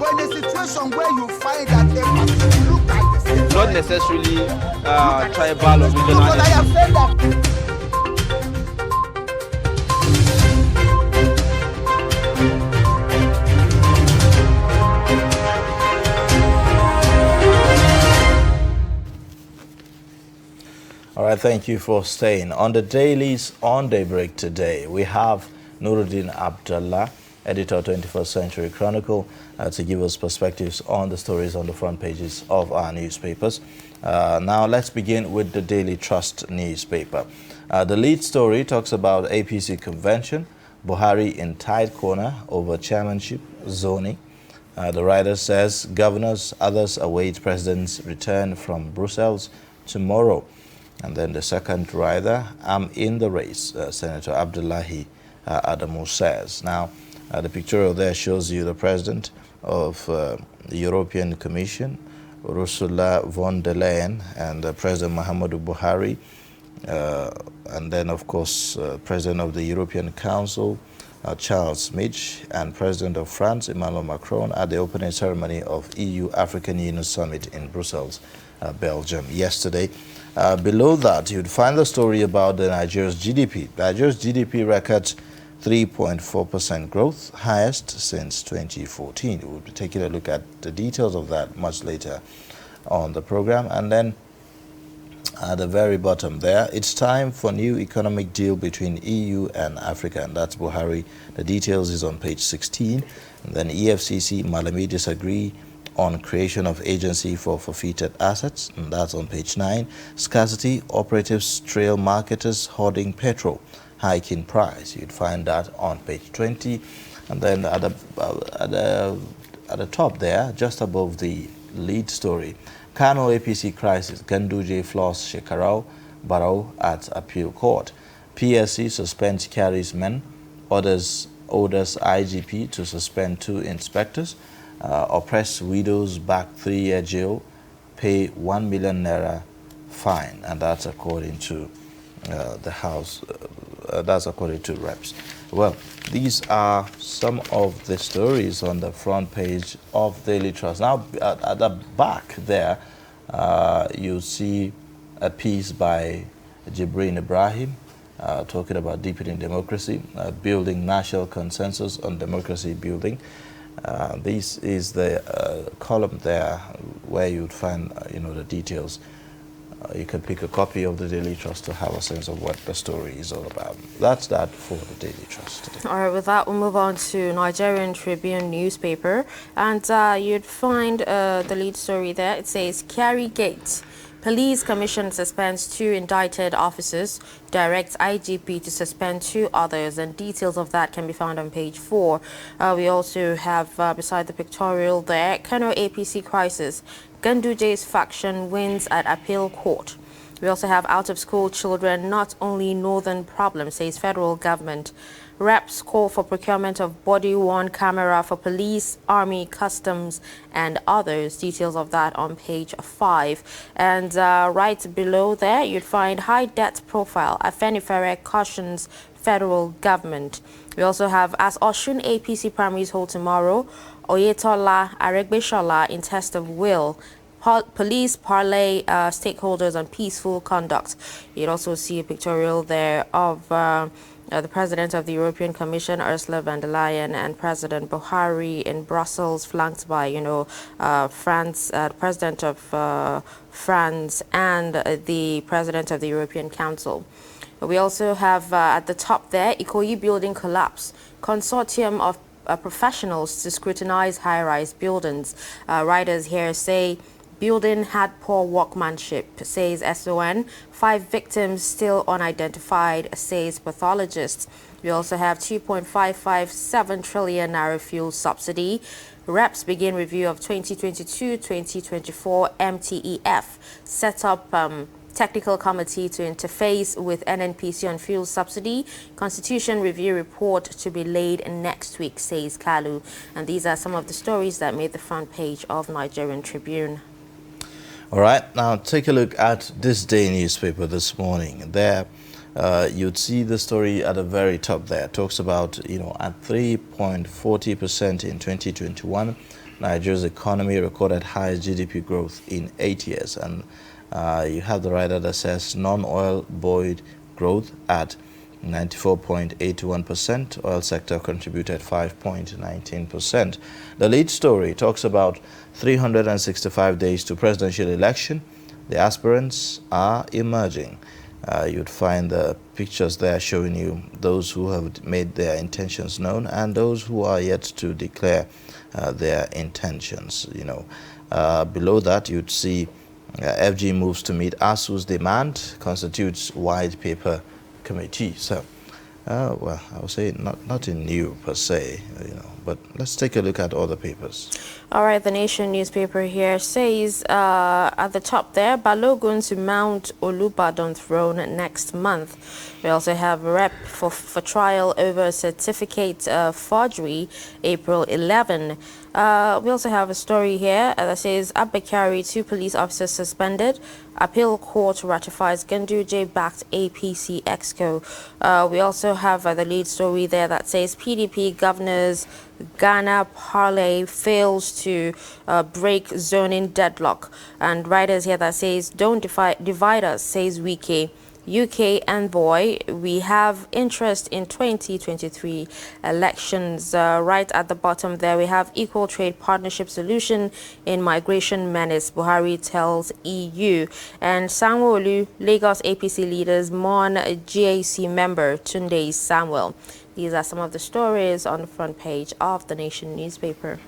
But in a situation where you find that a look at the not necessarily tribal or regional. but I have said that. All right, thank you for staying. On the dailies on Daybreak today, we have Nuruddin Abdullah, editor of 21st Century Chronicle, to give us perspectives on the stories on the front pages of our newspapers. Now, let's begin with the Daily Trust newspaper. The lead story talks about APC Convention, Buhari in tight corner over chairmanship, zoning. The writer says governors, others await president's return from Brussels tomorrow. And then the second rider, I'm in the race, Senator Abdullahi Adamu says. Now, the pictorial there shows you the president of the European Commission, Ursula von der Leyen, and President Muhammadu Buhari, and then, of course, President of the European Council, Charles Michel, and President of France, Emmanuel Macron, at the opening ceremony of EU-African Union Summit in Brussels, Belgium, yesterday. Below that, you'd find the story about Nigeria's GDP. Nigeria's GDP records 3.4% growth, highest since 2014. We'll be taking a look at the details of that much later on the program. And then at the very bottom there, it's time for new economic deal between EU and Africa, and that's Buhari. The details is on page 16. And then EFCC, Malami disagree on creation of agency for forfeited assets, and that's on page 9. Scarcity, operatives trail marketers hoarding petrol, hike in price. You'd find that on page 20. And then at the top there, just above the lead story, Kano APC crisis, Ganduje floors Shekarau Barrow at appeal court. PSC suspends carries men, orders IGP to suspend 2 inspectors. Oppressed widows back 3-year jail, pay 1 million naira fine, and that's according to the House. That's according to reps. Well, these are some of the stories on the front page of Daily Trust. Now, at the back there, you see a piece by Jibrin Ibrahim talking about deepening democracy, building national consensus on democracy building. This is the column there where you'd find, the details. You can pick a copy of the Daily Trust to have a sense of what the story is all about. That's that for the Daily Trust today. All right, with that, we'll move on to Nigerian Tribune newspaper. And you'd find the lead story there. It says, Carry Gate. Police Commission suspends 2 indicted officers, directs IGP to suspend 2 others, and details of that can be found on page 4. We also have, beside the pictorial there, Kano APC crisis, Ganduje's faction wins at appeal court. We also have out-of-school children, not only northern problem, says federal government. Reps call for procurement of body-worn camera for police, army, customs, and others. Details of that on page 5. And right below there, you'd find high debt profile. Afenifere cautions federal government. We also have, as Oshun APC primaries hold tomorrow, Oyetola Aregbeshola in test of will. Police parley stakeholders on peaceful conduct. You'd also see a pictorial there of the President of the European Commission, Ursula von der Leyen, and President Buhari in Brussels, flanked by, France, President of France, and the President of the European Council. We also have at the top there, Ikoyi building collapse. Consortium of professionals to scrutinize high-rise buildings. Writers here say building had poor workmanship, says SON. 5 victims still unidentified, says pathologists. We also have 2.557 trillion naira fuel subsidy. Reps begin review of 2022-2024 MTEF. Set up technical committee to interface with NNPC on fuel subsidy. Constitution review report to be laid next week, says Kalu. And these are some of the stories that made the front page of Nigerian Tribune. All right, now take a look at this day newspaper this morning. There, you'd see the story at the very top there. It talks about, at 3 3.40% in 2021. Nigeria's economy recorded highest GDP growth in 8 years. And you have the writer that says non-oil buoyed growth at 94.81%. Oil sector contributed 5.19%. The lead story talks about 365 days to presidential election. The aspirants are emerging. You'd find the pictures there showing you those who have made their intentions known and those who are yet to declare their intentions. Below that, you'd see FG moves to meet ASU's demand, constitutes white paper committee. So, well, I would say nothing new per se, but let's take a look at other papers. All right, the Nation newspaper here says at the top there, Balogun to mount Olubadan throne next month. We also have a rep for trial over certificate forgery, April 11. We also have a story here that says Apc, 2 police officers suspended. Appeal court ratifies Ganduje-backed APC Exco. We also have the lead story there that says PDP governors Ghana parlay fails to break zoning deadlock. And writers here that says don't divide us, says Wike. UK envoy, we have interest in 2023 elections. Right at the bottom there, we have equal trade partnership solution in migration menace, Buhari tells EU. And Sanwo-Olu, Lagos APC leaders mourn GAC member Tunde Samuel. These are some of the stories on the front page of the Nation newspaper.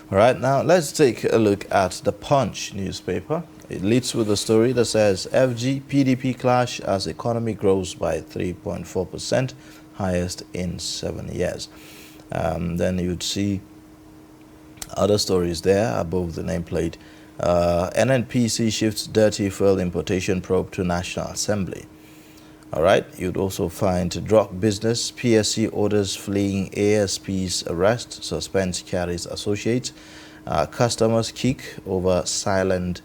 All right, now let's take a look at the Punch newspaper. It leads with a story that says FG PDP clash as economy grows by 3.4%, highest in 7 years. Then you'd see other stories there above the nameplate. NNPC shifts dirty fuel importation probe to National Assembly. All right, you'd also find drug business. PSC orders fleeing ASP's arrest, suspends carries associates. Customers kick over silent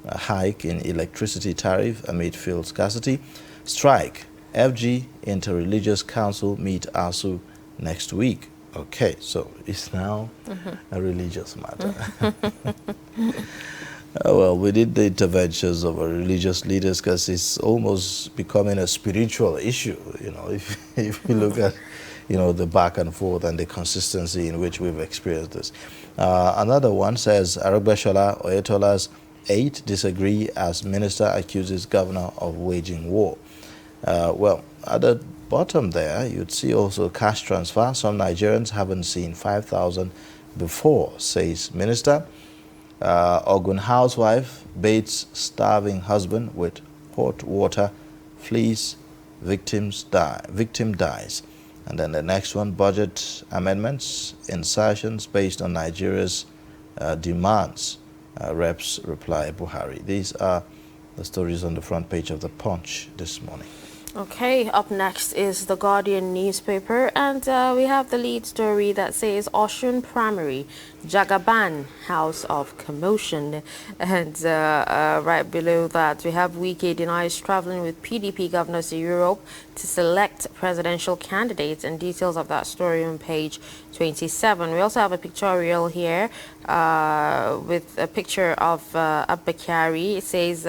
hike in electricity tariff amid fuel scarcity. Strike. FG Interreligious Council meet ASU next week. Okay, so it's now a religious matter. Well, we did the interventions of our religious leaders because it's almost becoming a spiritual issue, if you look at, the back and forth and the consistency in which we've experienced this. Another one says, Aragbeshola Oyetola's 8 disagree as minister accuses governor of waging war. Well, at the bottom there, you'd see also cash transfer. Some Nigerians haven't seen 5,000 before, says minister. Ogun housewife baits starving husband with hot water, flees, victim dies. And then the next one, budget amendments, insertions based on Nigeria's demands. Reps reply Buhari. These are the stories on the front page of the Punch this morning. Okay, up next is the Guardian newspaper, and we have the lead story that says Osun Primary, Jagaban, House of Commotion. And right below that, we have Wike denies traveling with PDP governors to Europe to select presidential candidates, and details of that story on page 27. We also have a pictorial here with a picture of Apc. It says,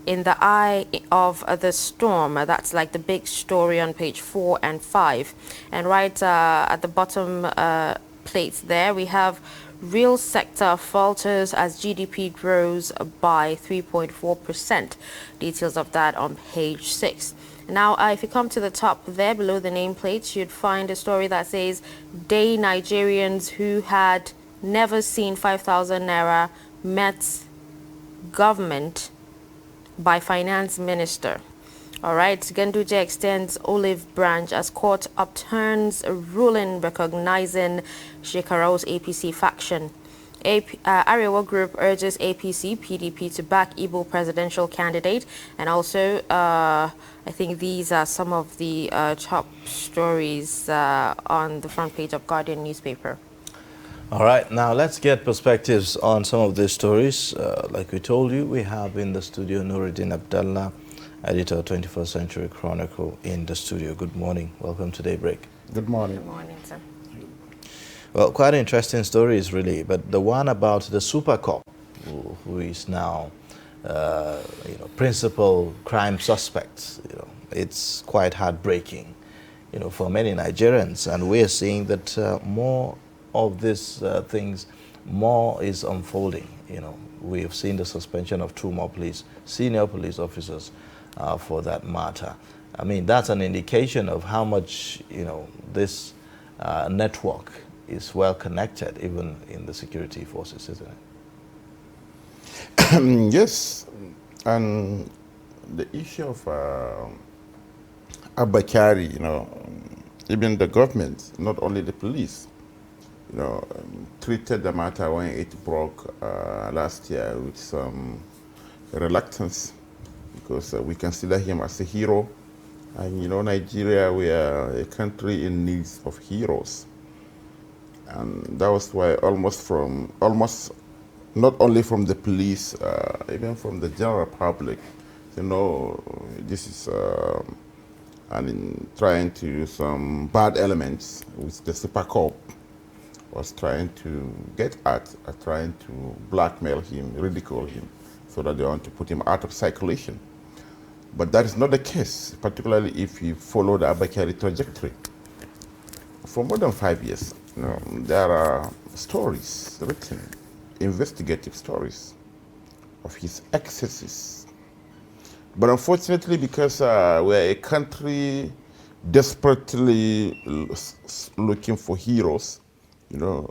in the eye of the storm. That's like the big story on page 4 and 5. And right at the bottom plates there, we have real sector falters as GDP grows by 3.4%. Details of that on page 6. Now, if you come to the top there below the nameplates, you'd find a story that says day Nigerians who had never seen 5,000 naira met government by finance minister. All right, Ganduje extends olive branch as court upturns a ruling recognizing Shekarao's APC faction. Arewa Group urges APC PDP to back Igbo presidential candidate. And also, I think these are some of the top stories on the front page of Guardian newspaper. All right, now let's get perspectives on some of these stories. Like we told you, we have in the studio Nuruddin Abdallah, editor of 21st Century Chronicle in the studio. Good morning. Welcome to Daybreak. Good morning. Good morning, sir. Well, quite interesting stories, really. But the one about the super cop, who is now, principal crime suspect, it's quite heartbreaking, for many Nigerians. And we are seeing that more of these things, more is unfolding. We have seen the suspension of 2 more senior police officers, for that matter. I mean, that's an indication of how much, this network is well connected, even in the security forces, isn't it? Yes, and the issue of Abakari, even the government, not only the police, treated the matter when it broke last year with some reluctance, because we consider him as a hero. And Nigeria, we are a country in need of heroes. And that was why almost not only from the police, even from the general public, this is trying to use some bad elements, which the super cop was trying to get at, trying to blackmail him, ridicule him, so that they want to put him out of circulation. But that is not the case, particularly if you follow the Abakari trajectory. For more than 5 years, there are stories written, investigative stories of his excesses. But unfortunately, because we're a country desperately looking for heroes, the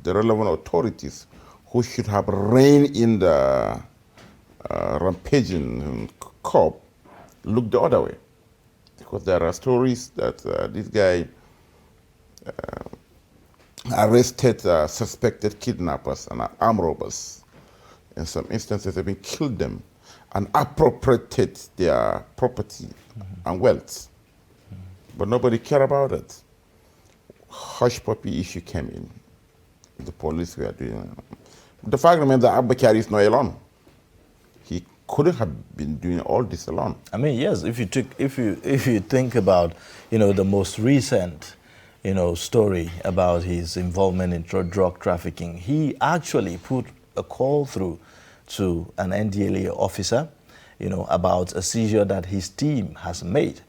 relevant authorities who should have reined in the rampaging cop look the other way. Because there are stories that this guy arrested suspected kidnappers and armed robbers. In some instances, even killed them and appropriated their property and wealth. But nobody cared about it. Hush puppy issue came in. The police were doing it. The fact remains that Abakari is not alone. He couldn't have been doing all this alone. I mean, yes, if you think about, the most recent, story about his involvement in drug trafficking, he actually put a call through to an NDLA officer, about a seizure that his team has made.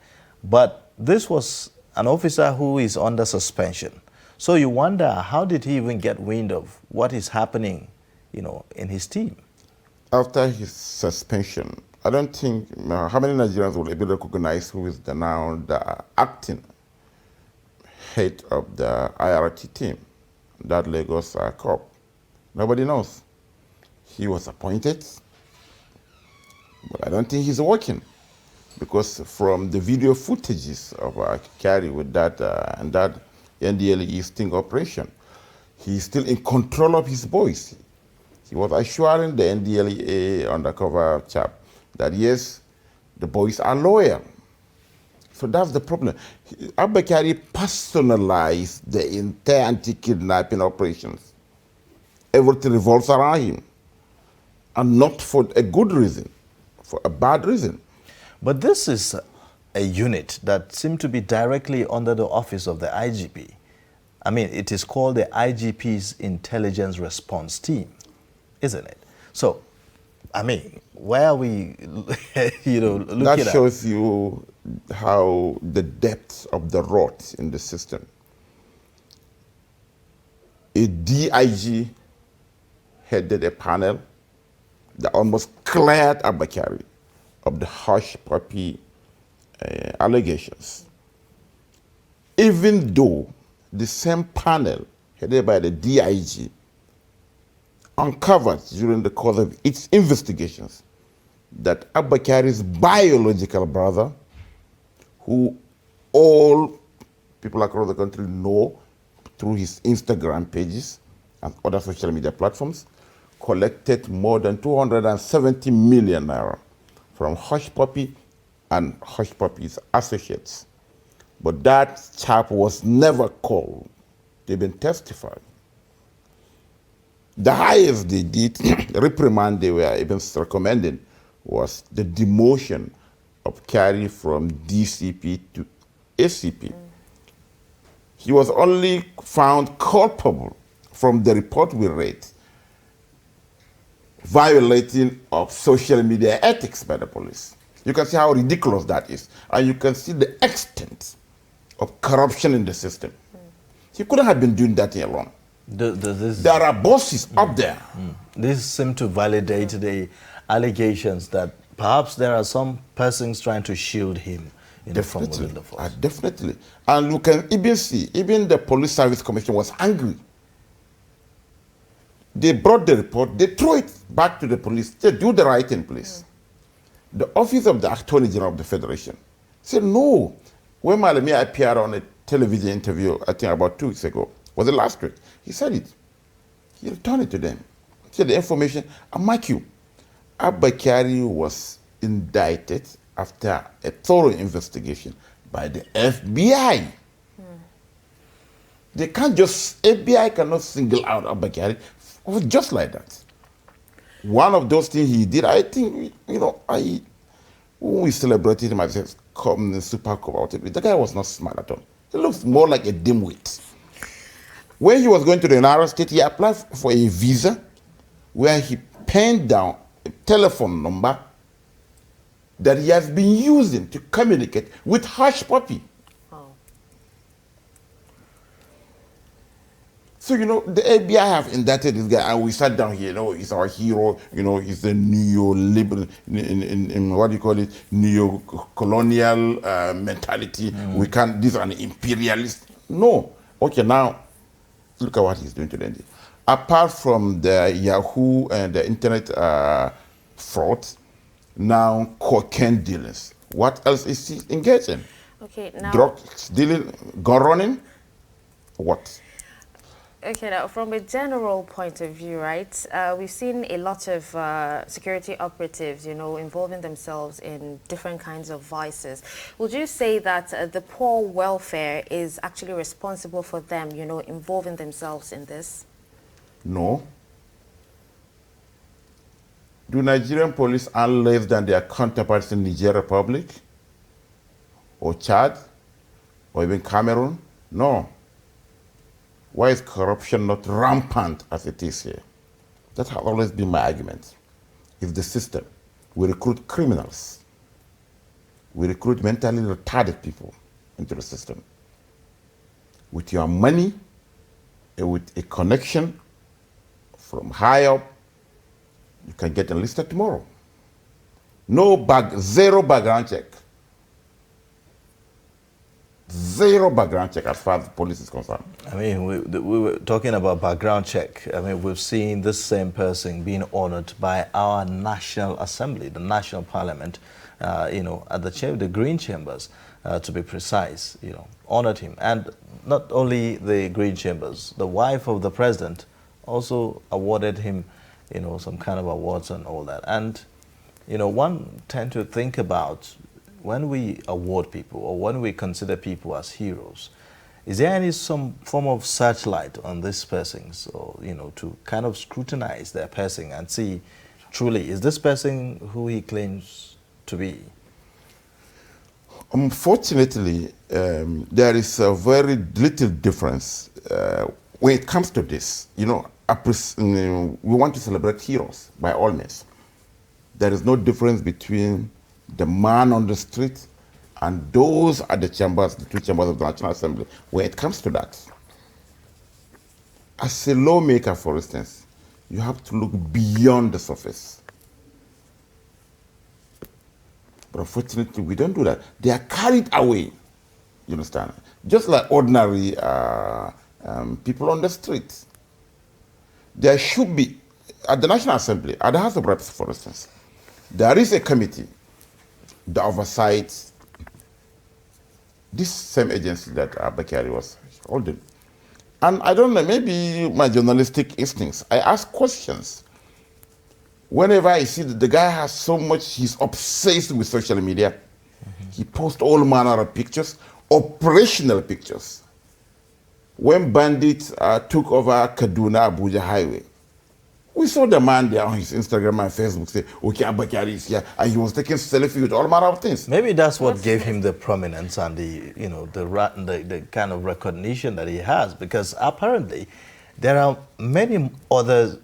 But this was an officer who is under suspension. So you wonder, how did he even get wind of what is happening, in his team? After his suspension, I don't think, how many Nigerians will be able to recognize who is the acting head of the IRT team, that Lagos cop? Nobody knows. He was appointed, but I don't think he's working, because from the video footages of Carry with that and that NDLE sting operation, he's still in control of his voice. He was assuring the NDLEA undercover chap that yes, the boys are loyal. So that's the problem. Abakari personalized the entire anti-kidnapping operations. Everything revolves around him. And not for a good reason, for a bad reason. But this is a unit that seemed to be directly under the office of the IGP. I mean, it is called the IGP's Intelligence Response Team, isn't it? So, I mean, where are we, looking at? That shows you how the depth of the rot in the system. A DIG headed a panel that almost cleared Abakari of the hush puppy allegations. Even though the same panel headed by the DIG uncovered during the course of its investigations that Abakari's biological brother, who all people across the country know through his Instagram pages and other social media platforms, collected more than 270 million naira from Hush Puppy and Hush Puppy's associates. But that chap was never called to even testify. The highest they did, reprimand they were even recommending, was the demotion of Carey from DCP to ACP. He was only found culpable from the report we read, violating of social media ethics by the police. You can see how ridiculous that is. And you can see the extent of corruption in the system. He couldn't have been doing that alone. There are bosses up there. This seems to validate the allegations that perhaps there are some persons trying to shield him from within the force. Definitely. And you can even see, even the Police Service Commission was angry. They brought the report, they threw it back to the police. They do the right thing, please. The office of the Attorney General of the Federation said no. When Malami appeared on a television interview, I think about 2 weeks ago, was it last week? He said it. He returned it to them. He said the information, and mark you, Apc was indicted after a thorough investigation by the FBI. They can't just, FBI cannot single out Apc just like that. One of those things he did, I think, when we celebrated him as a super cooperative, the guy was not smart at all. He looks more like a dimwit. When he was going to the United States, he applied for a visa where he penned down a telephone number that he has been using to communicate with Hush Puppy. So, the FBI have indicted this guy, and we sat down here, he's our hero, he's the neo-liberal, in what do you call it, neo-colonial mentality. We can't, this is an imperialist. No. Okay, now, look at what he's doing today. Apart from the Yahoo and the internet fraud, now cocaine dealers. What else is he engaged in? Okay, now... Drugs dealing, gun running, what? Okay, now from a general point of view, right, we've seen a lot of security operatives, involving themselves in different kinds of vices. Would you say that the poor welfare is actually responsible for them, involving themselves in this? No. Do Nigerian police earn less than their counterparts in Niger Republic? Or Chad? Or even Cameroon? No. Why is corruption not rampant as it is here? That has always been my argument. It's the system. We recruit criminals. We recruit mentally retarded people into the system. With your money, with a connection from high up, you can get enlisted tomorrow. Zero background check. Zero background check as far as the police is concerned. I mean, we were talking about background check. I mean, we've seen this same person being honored by our National Assembly, the National Parliament, at the Green Chambers, to be precise, honored him. And not only the Green Chambers, the wife of the president also awarded him, some kind of awards and all that. And, one tend to think about when we award people or when we consider people as heroes, is there some form of searchlight on these persons, or to kind of scrutinize their person and see truly is this person who he claims to be? Unfortunately, there is a very little difference when it comes to this. We want to celebrate heroes by all means. There is no difference between the man on the street and those at the chambers, the two chambers of the National Assembly, when it comes to that. As a lawmaker, for instance, you have to look beyond the surface. But unfortunately, we don't do that. They are carried away, you understand? Just like ordinary people on the street. There should be, at the National Assembly, at the House of Reps, for instance, there is a committee that oversights this same agency that Apc was holding. And I don't know, maybe my journalistic instincts, I ask questions. Whenever I see that the guy has so much, he's obsessed with social media, he posts all manner of pictures, operational pictures. When bandits took over Kaduna-Abuja highway, We saw the man there on his Instagram and Facebook say, okay, Abakari is here, and he was taking selfie with all manner of things. Maybe that's what gave him the prominence and the, you know, the kind of recognition that he has, because apparently there are many other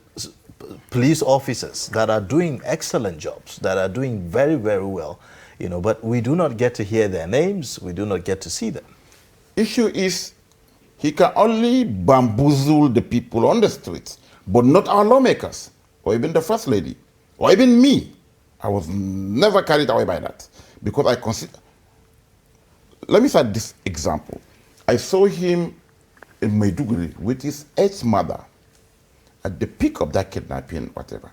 police officers that are doing excellent jobs, that are doing very, very well, you know, but we do not get to hear their names, we do not get to see them. Issue is, he can only bamboozle the people on the streets, but not our lawmakers, or even the First Lady, or even me. I was never carried away by that, because I consider, let me start this example. I saw him in Maiduguri with his ex-mother at the peak of that kidnapping, whatever,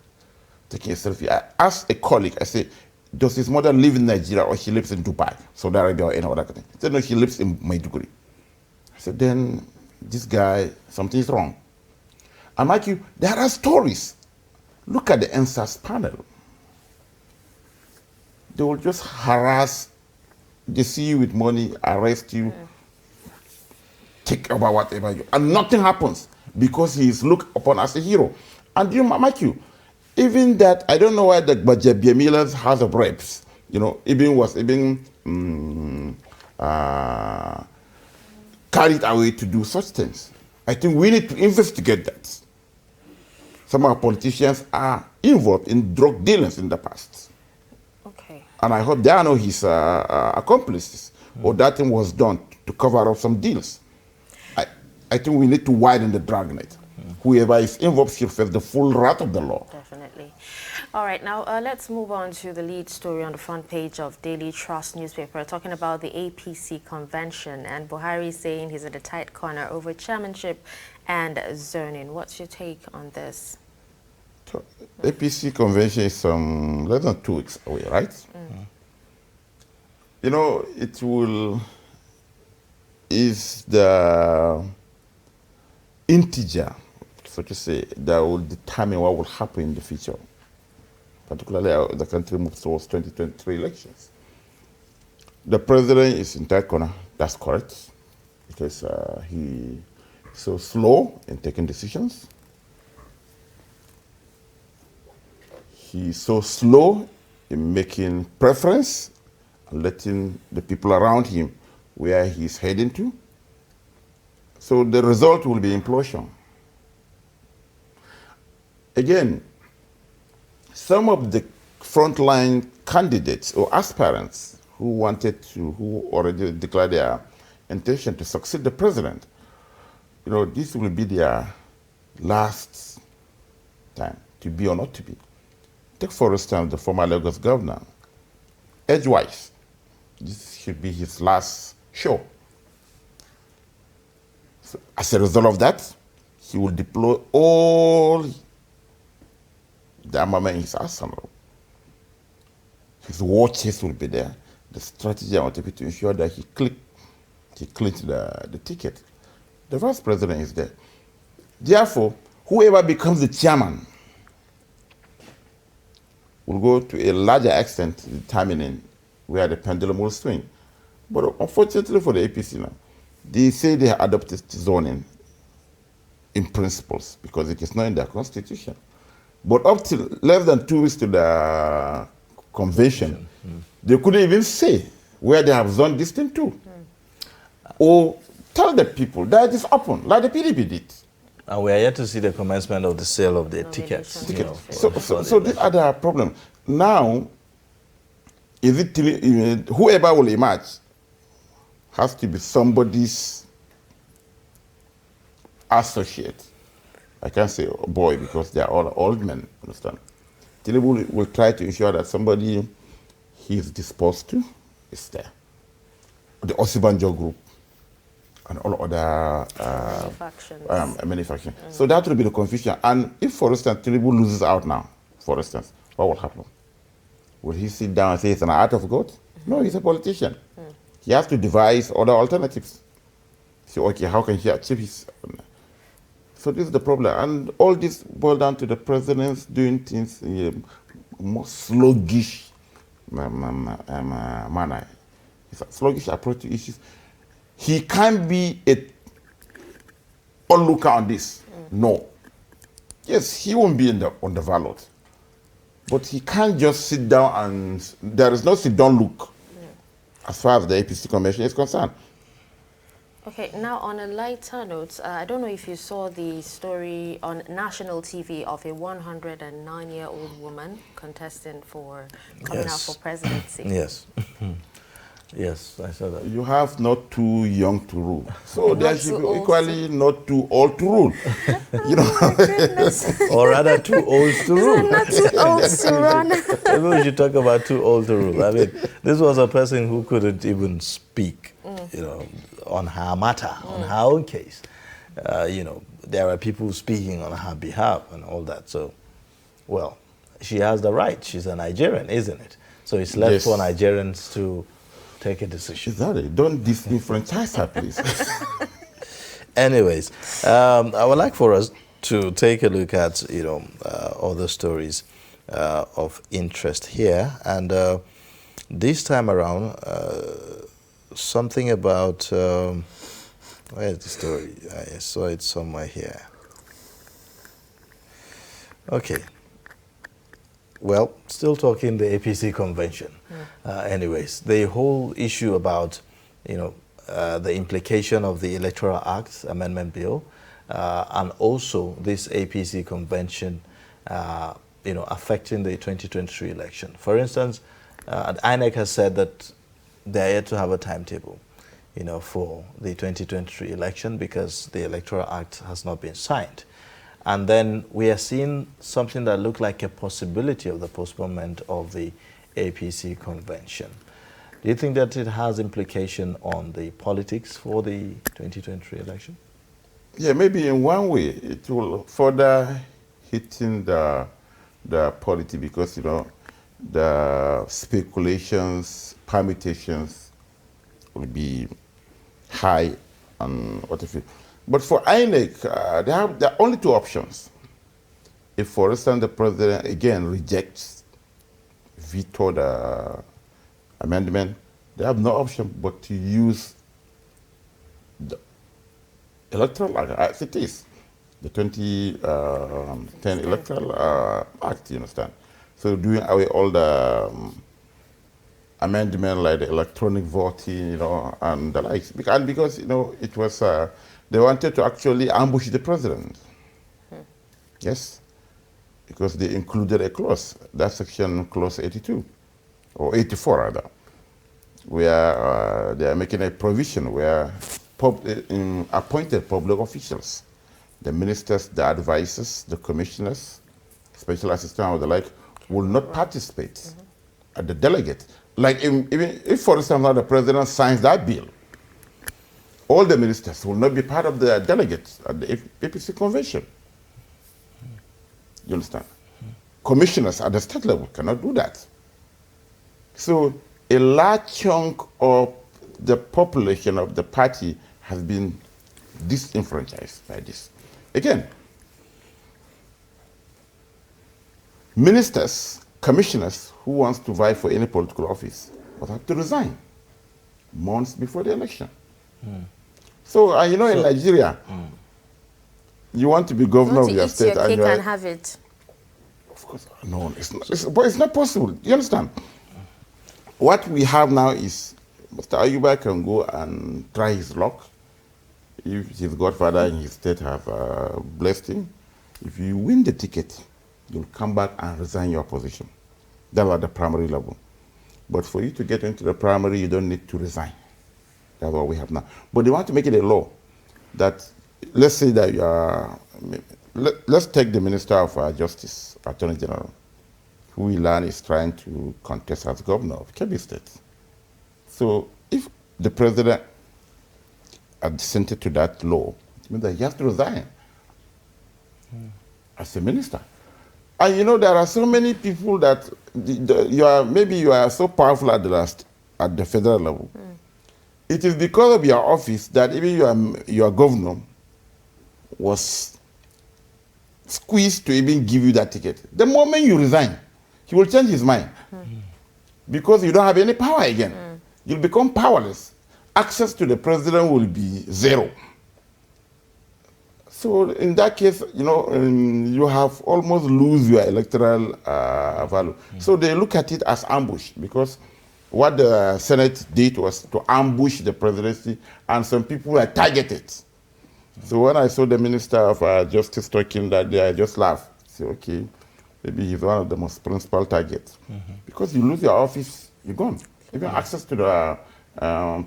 taking a selfie. I asked a colleague, I said, does his mother live in Nigeria or she lives in Dubai, Saudi Arabia, or any other country? He said, no, she lives in Maiduguri. I said, then this guy, something is wrong. And like you, there are stories. Look at the NSAS panel. They will just harass, they see you with money, arrest you, take over whatever you, and nothing happens because he is looked upon as a hero. And you, Mike, you, even that, I don't know why the Bajabia Miller's House of Reps, you know, even was carried away to do such things. I think we need to investigate that. Some of our politicians are involved in drug dealings in the past. Okay. And I hope they are not his accomplices, or that thing was done to cover up some deals. I think we need to widen the dragnet. Whoever is involved should face the full wrath of the law. Definitely. All right, now let's move on to the lead story on the front page of Daily Trust newspaper, talking about the APC Convention, and Buhari saying he's in a tight corner over chairmanship and zoning. What's your take on this? So, APC Convention is less than 2 weeks away, right? You know, it will, is the integer, so to say, that will determine what will happen in the future, particularly as the country moves towards 2023 elections. The president is in tight corner, that's correct, because he's so slow in taking decisions. He's so slow in making preference and letting the people around him where he's heading to. So the result will be implosion. Again, some of the frontline candidates or aspirants who already declared their intention to succeed the president, you know, this will be their last time to be or not to be. Take, for instance, the former Lagos governor, Edgewise. This should be his last show. So as a result of that, he will deploy all the armament in his arsenal. His war chest will be there. The strategy I want to ensure that he clinched the ticket. The vice president is there. Therefore, whoever becomes the chairman will go to a larger extent determining where the pendulum will swing. But unfortunately for the APC now, they say they adopted zoning in principles because it is not in their constitution. But up to less than 2 weeks to the convention, they couldn't even say where they have zoned this thing to. Or tell the people that it is open, like the PDP did. And we are yet to see the commencement of the sale of the tickets. You know, so these are the problem. Now, is it whoever will emerge has to be somebody's associate. I can't say boy because they are all old men, understand? Tinubu will try to ensure that somebody he is disposed to is there. The Osibanjo group and all other many factions. So that will be the confusion. And if, for instance, Tinubu loses out now, for instance, what will happen? Will he sit down and say it's an act of God? No, he's a politician. He has to devise other alternatives. So, okay, how can he achieve his... So this is the problem. And all this boils down to the president's doing things in a more sluggish manner. It's a sluggish approach to issues. He can't be a onlooker on this. No. yes, he won't be on the ballot. But he can't just sit down and there is no sit-down look as far as the Apc Convention is concerned. Okay, now on a lighter note, I don't know if you saw the story on national TV of a 109-year-old woman contesting for coming out for presidency. Yes. Yes, I saw that. You have not too young to rule. So there should be equally not too old to rule. You know? Oh my goodness. Or rather, too old to rule. Not too old to run. Maybe we should talk about too old to rule. I mean, this was a person who couldn't even speak, you know, on her matter, on her own case. You know, there are people speaking on her behalf and all that. So, well, she has the right. She's a Nigerian, isn't it? So it's left for Nigerians to take a decision. Exactly. Don't disenfranchise her, please. Anyways, I would like for us to take a look at, you know, other stories of interest here. And this time around, something about, where's the story? I saw it somewhere here. Okay. Well, still talking the Apc Convention. Anyways, the whole issue about, you know, the implication of the Electoral Act Amendment Bill, and also this Apc Convention, you know, affecting the 2023 election. For instance, INEC has said that they are yet to have a timetable, you know, for the 2023 election because the Electoral Act has not been signed. And then we are seeing something that looked like a possibility of the postponement of the Apc Convention. Do you think that it has implication on the politics for the 2023 election? Yeah, maybe in one way it will further hitting the polity because, you know, the speculations, permutations will be high and what if it. But for INEC, there are only two options. If, for instance, the president again rejects, veto the amendment, they have no option but to use the electoral act as it is, the 2010 electoral act, you understand? So doing away all the amendment like the electronic voting, you know, and the likes. And because, you know, it was, they wanted to actually ambush the president. Yes, because they included a clause, that section clause 82, or 84 rather, where they are making a provision where appointed public officials, the ministers, the advisors, the commissioners, special assistants, or the like, will not participate at the delegate. Like even if, for example, the president signs that bill, all the ministers will not be part of the delegates at the Apc Convention. You understand? Commissioners at the state level cannot do that. So a large chunk of the population of the party has been disenfranchised by this. Again, ministers, commissioners who wants to vie for any political office will have to resign months before the election. So, you know, in Nigeria, you want to be governor of your state. And you can have it. Of course, no, but it's not possible. You understand? What we have now is Mr. Ayuba can go and try his luck. If his godfather in his state have blessed him, if you win the ticket, you'll come back and resign your position. That's at the primary level. But for you to get into the primary, you don't need to resign. That's what we have now. But they want to make it a law that, let's say that you are, let's take the Minister of Justice, Attorney General, who we learn is trying to contest as governor of Kebbi State. So if the president assented to that law, it means that he has to resign as a minister. And you know, there are so many people that maybe you are so powerful at the federal level. It is because of your office that even your governor was squeezed to even give you that ticket. The moment you resign, he will change his mind because you don't have any power again. You'll become powerless. Access to the president will be zero. So in that case, you have almost lose your electoral value. So they look at it as ambush, because what the Senate did was to ambush the presidency, and some people were targeted. So when I saw the Minister of Justice talking that day, I just laughed. I said, okay, maybe he's one of the most principal targets. Because you lose your office, you're gone. Even access to the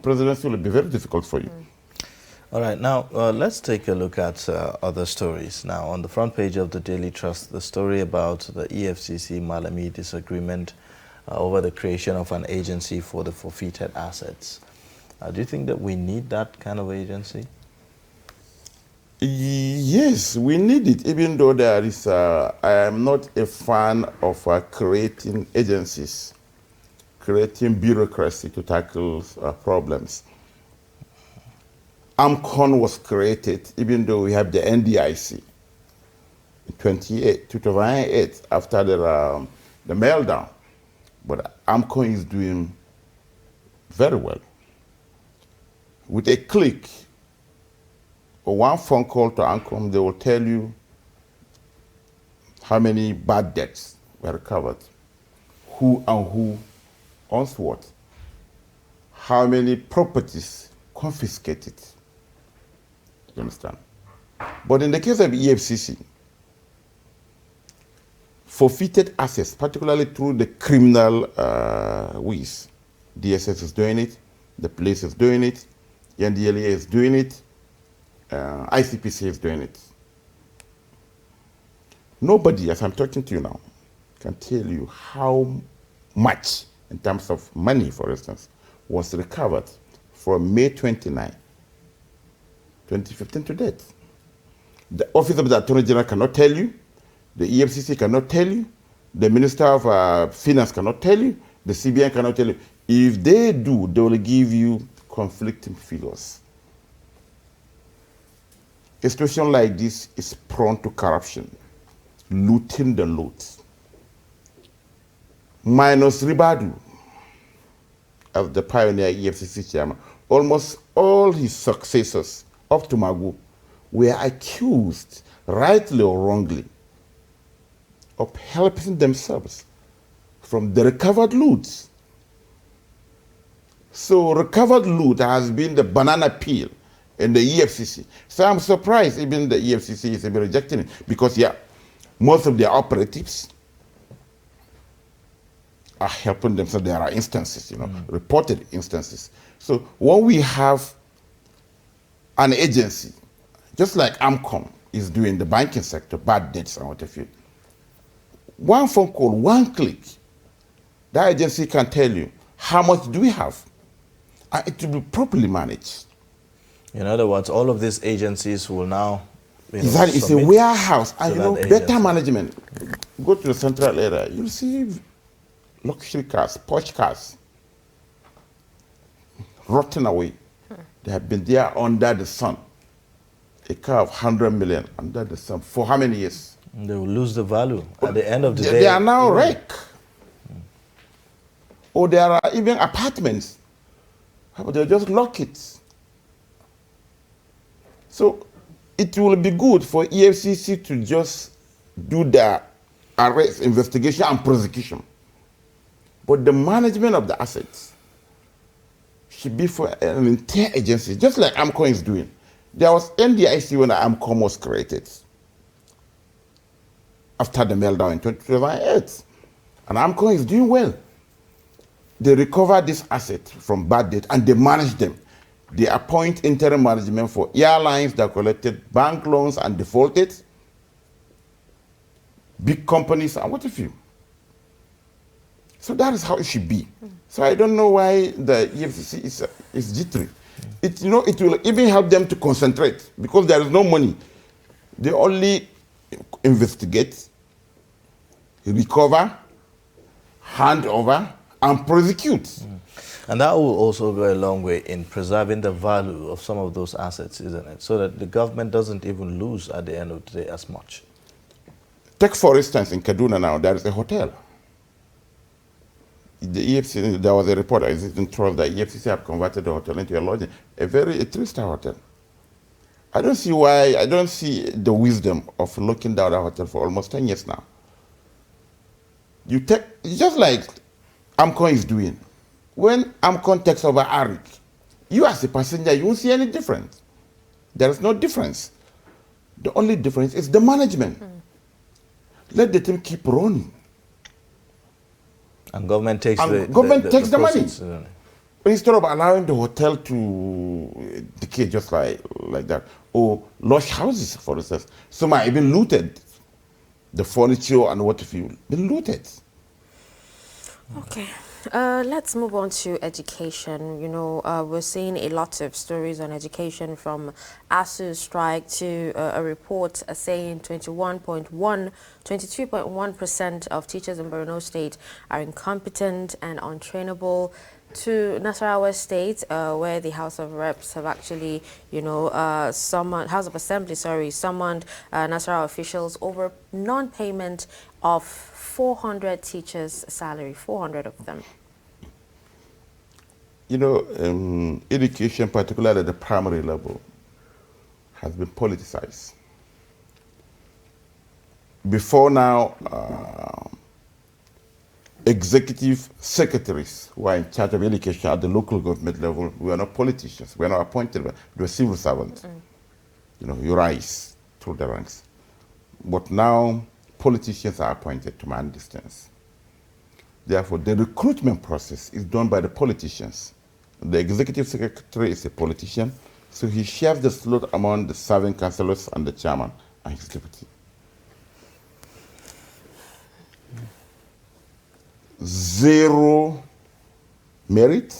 presidency will be very difficult for you. All right, now let's take a look at other stories. Now, on the front page of the Daily Trust, the story about the EFCC Malami disagreement over the creation of an agency for the forfeited assets. Do you think that we need that kind of agency? Yes, we need it, even though there is, I am not a fan of creating agencies, creating bureaucracy to tackle problems. AMCON was created, even though we have the NDIC in 2008 after the meltdown. But AMCON is doing very well. With a click or one phone call to AMCON, they will tell you how many bad debts were recovered, who owns what, how many properties confiscated. You understand? But in the case of EFCC, forfeited assets, particularly through the criminal ways, DSS is doing it, the police is doing it, NDLEA is doing it, ICPC is doing it. Nobody, as I'm talking to you now, can tell you how much, in terms of money, for instance, was recovered from May 29, 2015 to date. The Office of the Attorney General cannot tell you, the EFCC cannot tell you, the Minister of Finance cannot tell you, the CBN cannot tell you. If they do, they will give you conflicting figures. A situation like this is prone to corruption, looting the loot. Minus Ribadu, as the pioneer EFCC chairman, almost all his successors up to Magu were accused, rightly or wrongly, of helping themselves from the recovered loot. So recovered loot has been the banana peel in the EFCC. So I'm surprised even the EFCC is even rejecting it, because most of their operatives are helping themselves. There are instances, reported instances. So when we have an agency, just like AMCOM is doing the banking sector, bad debts and what have you, one phone call, one click, that agency can tell you how much do we have, and it will be properly managed. In other words, all of these agencies will now Exactly, it's a warehouse, and better management. Go to the central area, you'll see luxury cars, Porsche cars, rotting away. They have been there under the sun. A car of 100 million under the sun for how many years? They will lose the value at the end of the day. They are now wreck. Or there are even apartments, but they just lock it. So it will be good for EFCC to just do the arrest, investigation, and prosecution. But the management of the assets should be for an entire agency, just like AMCON is doing. There was NDIC when AMCON was created after the meltdown in 2008. And AMCON is doing well. They recover this asset from bad debt and they manage them. They appoint interim management for airlines that collected bank loans and defaulted, big companies, and what have you. So that is how it should be. So I don't know why the EFCC is jittery. It will even help them to concentrate, because there is no money. They only investigate, recover, hand over, and prosecute. And that will also go a long way in preserving the value of some of those assets, isn't it? So that the government doesn't even lose at the end of the day as much. Take, for instance, in Kaduna now, there is a hotel. The EFCC, there was a report, I didn't trust that EFCC have converted the hotel into a lodging, a 3-star hotel. I don't see the wisdom of locking down that hotel for almost 10 years now. Just like AMCON is doing. When AMCON takes over ARIC, you as a passenger, you won't see any difference. There is no difference. The only difference is the management. Let the team keep running. And government takes the money. proceeds. Instead of allowing the hotel to decay just like that, or lush houses, for instance, some are even looted. The furniture and what have you been looted. Okay. Let's move on to education. You know, we're seeing a lot of stories on education, from ASU's strike to a report saying 22.1% of teachers in Borno State are incompetent and untrainable, to Nasarawa State, where the House of Reps have actually, you know, House of Assembly, summoned Nasarawa officials over non-payment of 400 teachers' salary, 400 of them. You know, education, particularly at the primary level, has been politicized. Before now, executive secretaries who are in charge of education at the local government level, we are not politicians. We are not appointed. We are civil servants. You know, you rise through the ranks. But now, politicians are appointed to man distance. Therefore, the recruitment process is done by the politicians. The executive secretary is a politician, so he shares the slot among the serving councillors and the chairman and his deputy. Zero merit.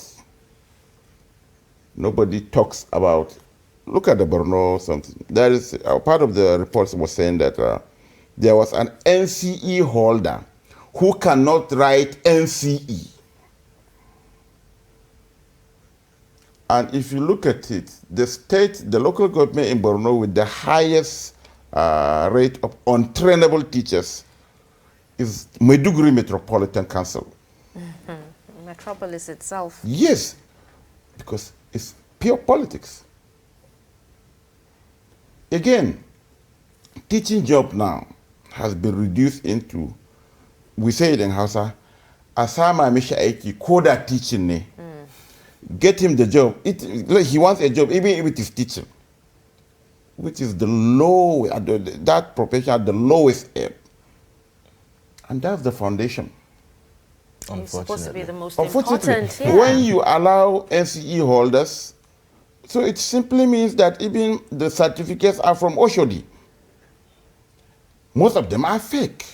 Nobody talks about. Look at the Borno something. There is part of the reports was saying that there was an NCE holder who cannot write NCE. And if you look at it, the local government in Borno with the highest rate of untrainable teachers is Maiduguri Metropolitan Council. Metropolis itself. Yes, because it's pure politics. Again, teaching job now has been reduced into, we say it in Hausa, Asama Misha Aiki, Koda teaching ne. Get him the job. He wants a job, even if it is teaching, which is the low, that profession at the lowest ebb. And that's the foundation. It's supposed to be the most important. Yeah. When you allow NCE holders, so it simply means that even the certificates are from Oshodi. Most of them are fake.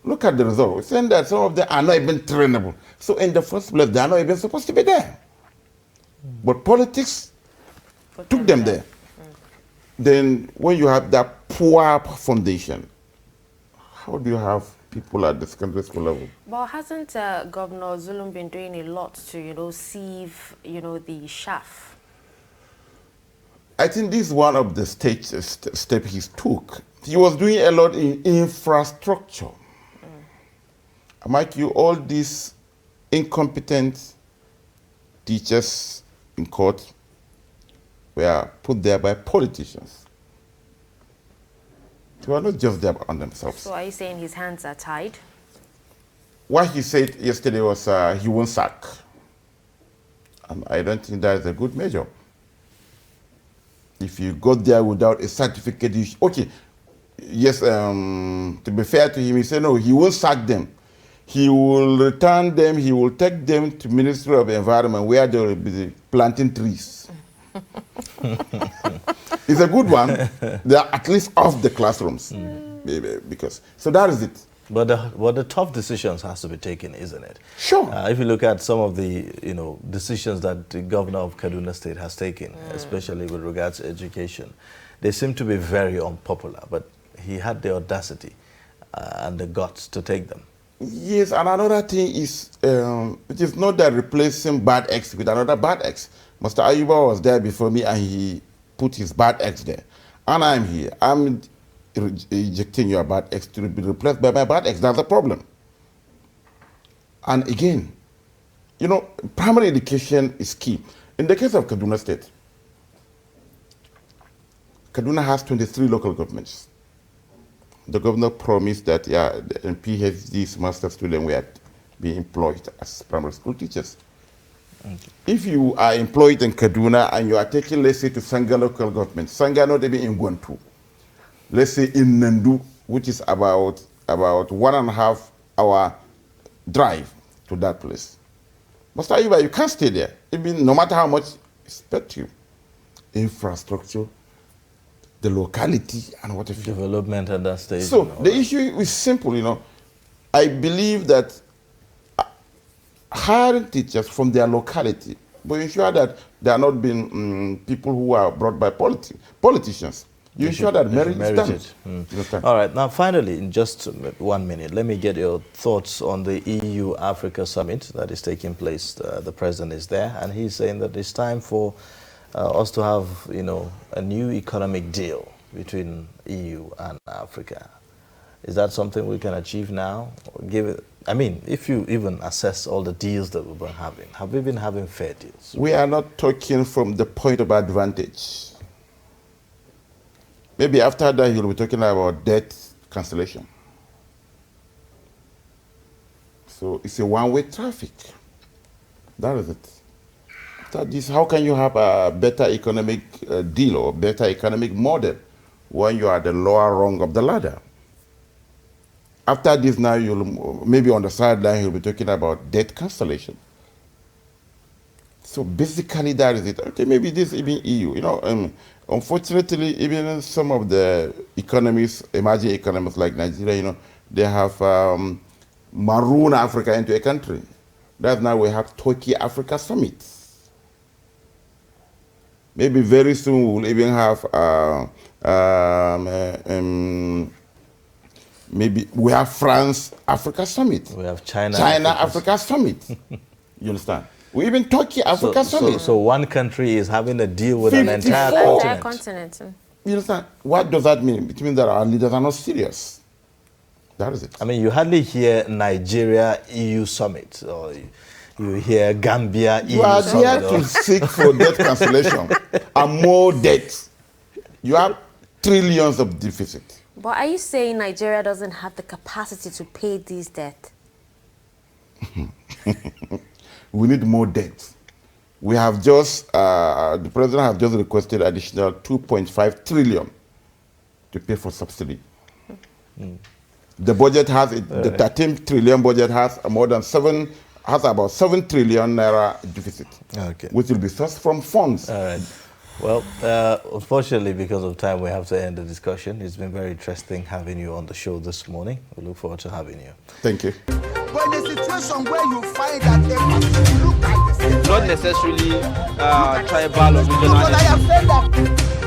Look at the result. We're saying that some of them are not even trainable. So in the first place, they are not even supposed to be there. But politics took them there. Then when you have that poor foundation, how do you have people at the secondary school level? But hasn't Governor Zulum been doing a lot to, you know, sieve, you know, the chaff? I think this is one of the steps he took. He was doing a lot in infrastructure. Mike, all these incompetent teachers in court were put there by politicians. They were not just there on themselves. So are you saying his hands are tied? What he said yesterday was he won't sack. And I don't think that is a good measure. If you got there without a certificate, okay, yes, to be fair to him, he said no, he won't sack them. He will return them, he will take them to Ministry of Environment where they will be planting trees. It's a good one. They are at least off the classrooms. Because, so that is it. But the tough decisions has to be taken, isn't it? Sure. If you look at some of the decisions that the governor of Kaduna State has taken, especially with regards to education, they seem to be very unpopular. But he had the audacity and the guts to take them. Yes, and another thing is, it is not that replacing bad eggs with another bad eggs. Mr. Ayuba was there before me and he put his bad eggs there. And I'm here. I'm ejecting your bad eggs to be replaced by my bad eggs. That's the problem. And again, primary education is key. In the case of Kaduna State, Kaduna has 23 local governments. The governor promised that, yeah, the PhDs, master students were being employed as primary school teachers. Okay. If you are employed in Kaduna and you are taking, let's say, to Sanga local government, Sanga not even in Gwantu, let's say in Nandu, which is about 1.5 hour drive to that place. But you can't stay there, even no matter how much expect you. Infrastructure, the locality, and whatever. Development at that stage. So the issue is simple, you know. I believe that hiring teachers from their locality, but ensure that they are not being people who are brought by politicians. You ensure that merit is done. All right. Now, finally, in just 1 minute, let me get your thoughts on the EU-Africa summit that is taking place. The president is there, and he's saying that it's time for us to have, you know, a new economic deal between EU and Africa. Is that something we can achieve now? I mean, if you even assess all the deals that we've been having, have we been having fair deals? We are not talking from the point of advantage. Maybe after that, you'll be talking about debt cancellation. So it's a one-way traffic. That is it. After this, how can you have a better economic deal or better economic model when you are at the lower rung of the ladder? After this, now you'll maybe on the sideline you'll be talking about debt cancellation. So basically, that is it. Okay, maybe this even EU. You know, unfortunately, even some of the economies, emerging economies like Nigeria, you know, they have marooned Africa into a country. That's now we have Turkey Africa Summit. Maybe very soon we'll even have maybe we have France Africa Summit. We have China Africa Summit. You understand? We even Turkey Africa Summit. So one country is having a deal with an entire continent. You understand? What does that mean? It means that our leaders are not serious. That is it. I mean, you hardly hear Nigeria EU Summit, or you hear Gambia EU Summit. You are there to seek for debt cancellation and more debt. You have trillions of deficit. But are you saying Nigeria doesn't have the capacity to pay these debt? We need more debt. We have just, the president has just requested additional 2.5 trillion to pay for subsidy. The budget has, the 13 trillion budget has more than about 7 trillion naira deficit, which will be sourced from funds. All right. Well, unfortunately, because of time, we have to end the discussion. It's been very interesting having you on the show this morning. We look forward to having you. Thank you. But in a situation where you find that look like the same, Not necessarily tribal or regional. but I have said that